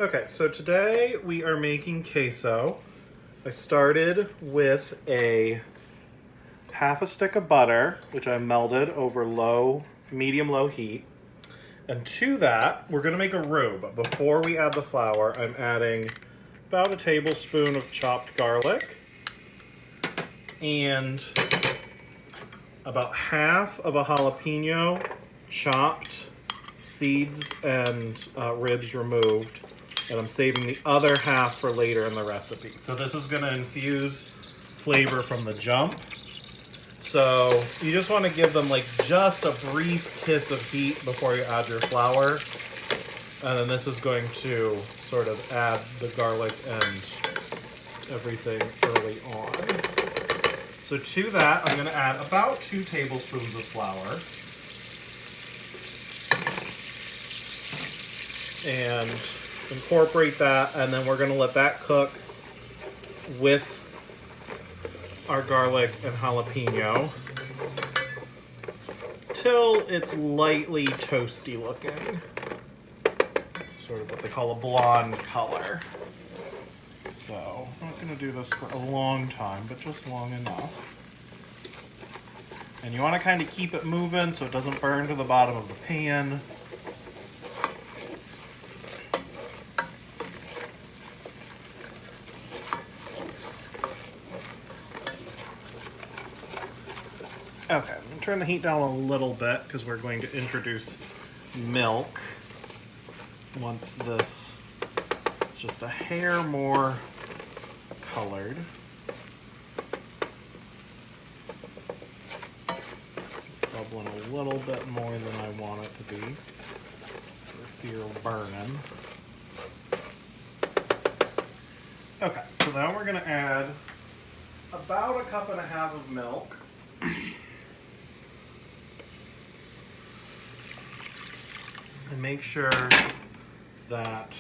Okay, so today we are making queso. I started with a half a stick of butter, which I melted over medium-low heat. And to that, we're gonna make a roux. But before we add the flour, I'm adding about a tablespoon of chopped garlic and about half of a jalapeno chopped, seeds and ribs removed. And I'm saving the other half for later in the recipe. So this is gonna infuse flavor from the jump. So you just wanna give them like just a brief kiss of heat before you add your flour. And then this is going to sort of add the garlic and everything early on. So to that, I'm gonna add about 2 tablespoons of flour. And incorporate that, and then we're going to let that cook with our garlic and jalapeno till it's lightly toasty looking. Sort of what they call a blonde color. So I'm not going to do this for a long time, but just long enough. And you want to kind of keep it moving so it doesn't burn to the bottom of the pan. Okay, I'm going to turn the heat down a little bit because we're going to introduce milk once this is just a hair more colored. Bubbling a little bit more than I want it to be for fear of burning. Okay, so now we're going to add about 1.5 cups of milk. And make sure that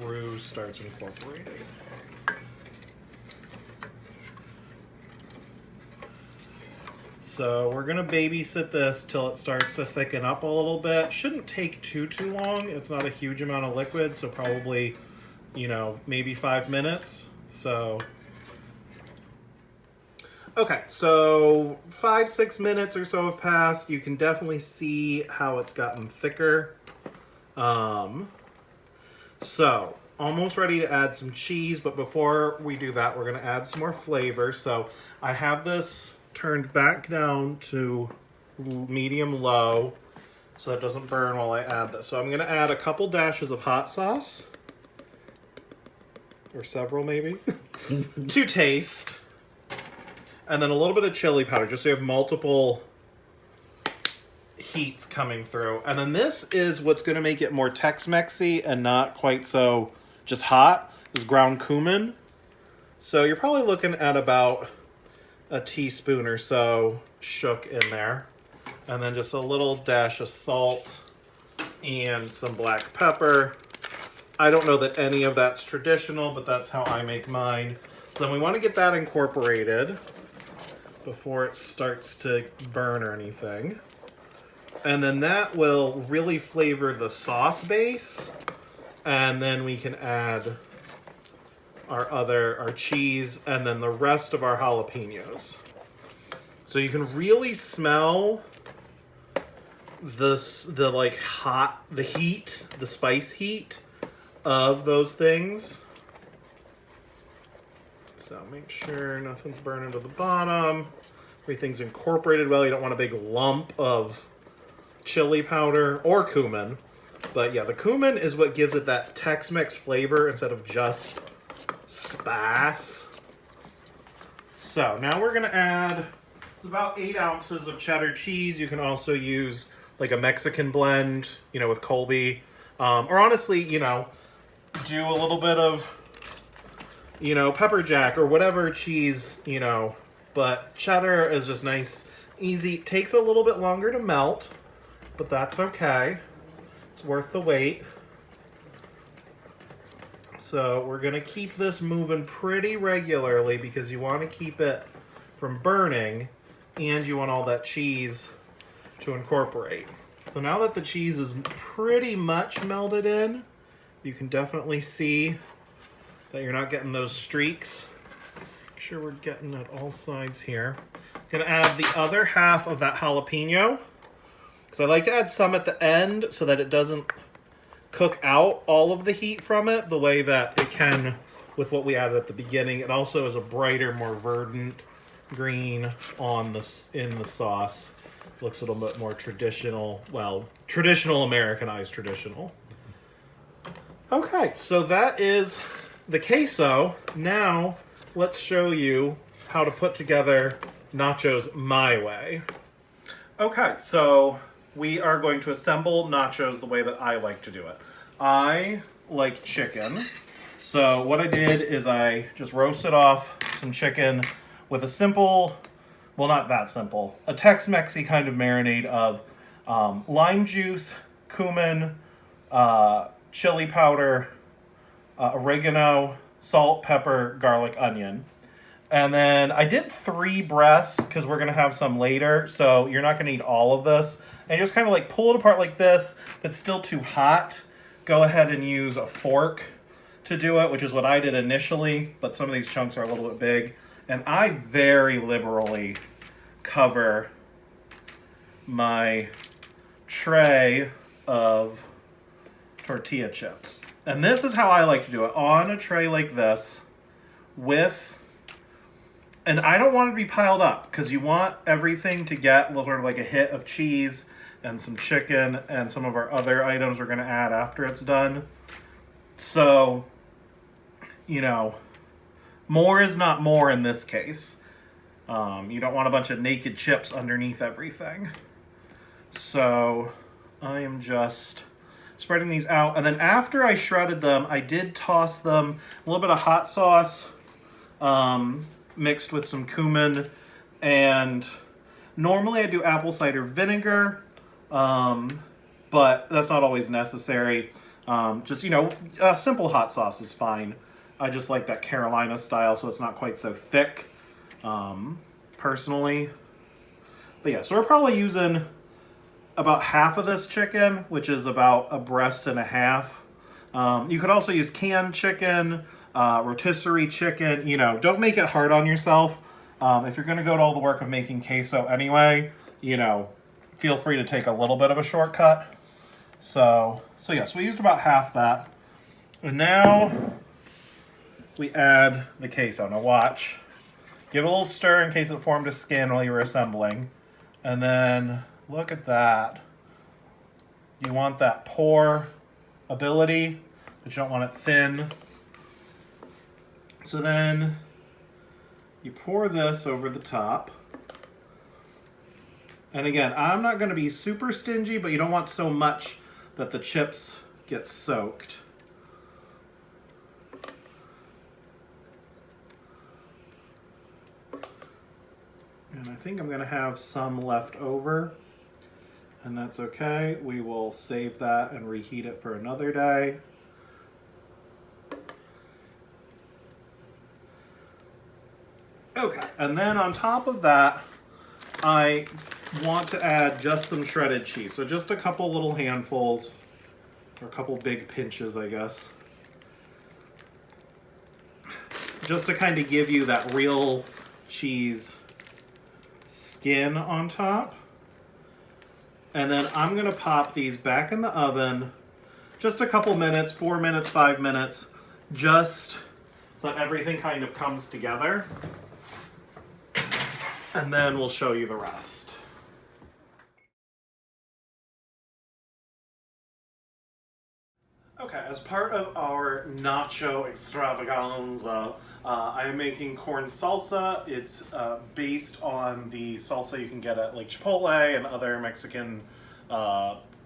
roux starts incorporating. So we're gonna babysit this till it starts to thicken up a little bit. Shouldn't take too long. It's not a huge amount of liquid, so probably, maybe 5 minutes. So, okay, so 5-6 minutes or so have passed. You can definitely see how it's gotten thicker. So almost ready to add some cheese, but before we do that, we're going to add some more flavor. So I have this turned back down to medium low so that it doesn't burn while I add this. So I'm going to add a couple dashes of hot sauce, or several maybe, to taste, and then a little bit of chili powder just so you have multiple heats coming through. And then this is what's going to make it more Tex-Mexy and not quite so just hot, is ground cumin. So you're probably looking at about a teaspoon or so shook in there. And then just a little dash of salt and some black pepper. I don't know that any of that's traditional, but that's how I make mine. So then we want to get that incorporated before it starts to burn or anything. And then that will really flavor the sauce base. And then we can add our cheese and then the rest of our jalapenos. So you can really smell the heat, the spice heat of those things. So make sure nothing's burning to the bottom. Everything's incorporated well. You don't want a big lump of chili powder or cumin. But yeah, the cumin is what gives it that Tex-Mex flavor instead of just spice. So now we're gonna add about 8 ounces of cheddar cheese. You can also use like a Mexican blend, with Colby. Or honestly, do a little bit of, pepper jack or whatever cheese, But cheddar is just nice, easy. Takes a little bit longer to melt, but that's okay. It's worth the wait. So we're going to keep this moving pretty regularly because you want to keep it from burning and you want all that cheese to incorporate. So now that the cheese is pretty much melted in, You can definitely see that you're not getting those streaks. Make sure we're getting at all sides here. Gonna add the other half of that jalapeno. So I like to add some at the end so that it doesn't cook out all of the heat from it the way that it can with what we added at the beginning. It also is a brighter, more verdant green on in the sauce. Looks a little bit more traditional, well, traditional Americanized traditional. Okay, so that is the queso. Now let's show you how to put together nachos my way. Okay, so we are going to assemble nachos the way that I like to do it. I like chicken. So what I did is I just roasted off some chicken with a simple, well, not that simple, a Tex-Mexy kind of marinade of lime juice, cumin, chili powder, oregano, salt, pepper, garlic, onion. And then I did 3 breasts because we're going to have some later, so you're not going to need all of this. And just kind of like pull it apart like this. If it's still too hot, go ahead and use a fork to do it, which is what I did initially, but some of these chunks are a little bit big. And I very liberally cover my tray of tortilla chips. And this is how I like to do it, on a tray like this with, and I don't want it to be piled up because you want everything to get sort of like a hit of cheese and some chicken and some of our other items we're going to add after it's done. So, you know, more is not more in this case. You don't want a bunch of naked chips underneath everything. So I am just spreading these out. And then after I shredded them, I did toss them a little bit of hot sauce mixed with some cumin. And normally I do apple cider vinegar, but that's not always necessary. Just, you know, simple hot sauce is fine. I just like that Carolina style, so it's not quite so thick, personally. But yeah, so we're probably using about half of this chicken, which is about a breast and a half. You could also use canned chicken, rotisserie chicken. You know, don't make it hard on yourself. If you're going to go to all the work of making queso anyway, you know, feel free to take a little bit of a shortcut. So yeah, so we used about half that. And now we add the queso. Now watch. Give it a little stir in case it formed a skin while you were assembling. And then look at that. You want that pour ability, but you don't want it thin. So then you pour this over the top. And again, I'm not going to be super stingy, but you don't want so much that the chips get soaked. And I think I'm going to have some left over, and that's okay. We will save that and reheat it for another day. Okay, and then on top of that, I want to add just some shredded cheese. So just a couple little handfuls, or a couple big pinches, I guess. Just to kind of give you that real cheese skin on top. And then I'm going to pop these back in the oven just a couple minutes, 4 minutes, 5 minutes, just so that everything kind of comes together. And then we'll show you the rest. Okay, as part of our nacho extravaganza, I am making corn salsa. It's based on the salsa you can get at like Chipotle and other Mexican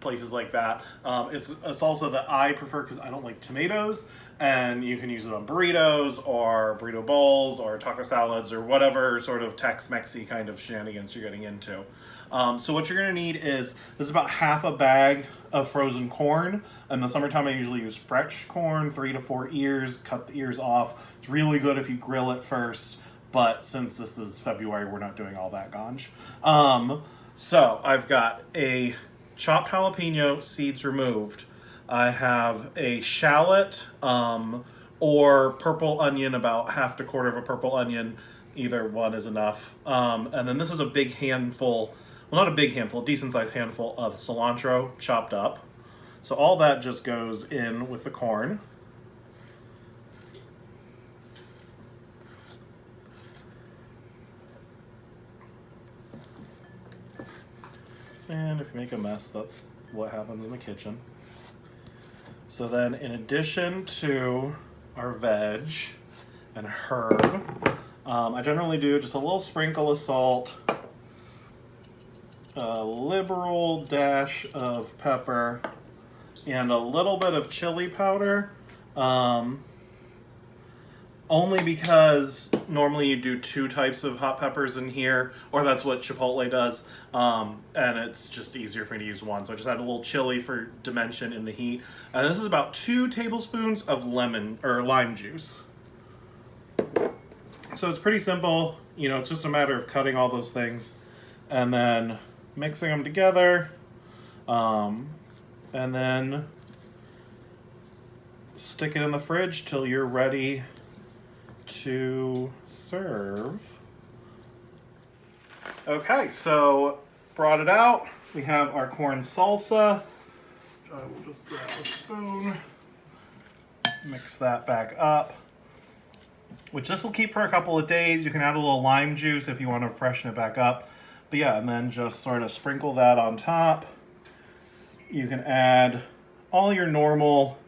places like that. It's a salsa that I prefer because I don't like tomatoes, and you can use it on burritos or burrito bowls or taco salads or whatever sort of Tex-Mexy kind of shenanigans you're getting into. So what you're going to need is, this is about half a bag of frozen corn. In the summertime, I usually use fresh corn, 3 to 4 ears, cut the ears off. It's really good if you grill it first, but since this is February, we're not doing all that ganj. So I've got a chopped jalapeno, seeds removed, I have a shallot or purple onion, about half to quarter of a purple onion. Either one is enough. And then this is a big handful, well, not a big handful, a decent sized handful of cilantro chopped up. So all that just goes in with the corn. And if you make a mess, that's what happens in the kitchen. So then, in addition to our veg and herb, I generally do just a little sprinkle of salt, a liberal dash of pepper, and a little bit of chili powder. Only because normally you do 2 types of hot peppers in here, or that's what Chipotle does, and it's just easier for me to use one. So I just add a little chili for dimension in the heat. And this is about 2 tablespoons of lemon or lime juice. So it's pretty simple. You know, it's just a matter of cutting all those things and then mixing them together, and then stick it in the fridge till you're ready to serve. Okay, so brought it out. We have our corn salsa. I will just grab a spoon, mix that back up, which this will keep for a couple of days. You can add a little lime juice if you want to freshen it back up. But yeah, and then just sort of sprinkle that on top. You can add all your normal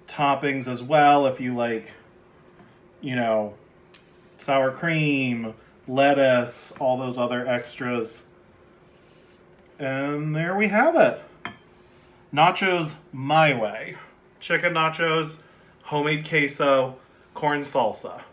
toppings as well if you like, you know, sour cream, lettuce, all those other extras. And there we have it. Nachos my way. Chicken nachos, homemade queso, corn salsa.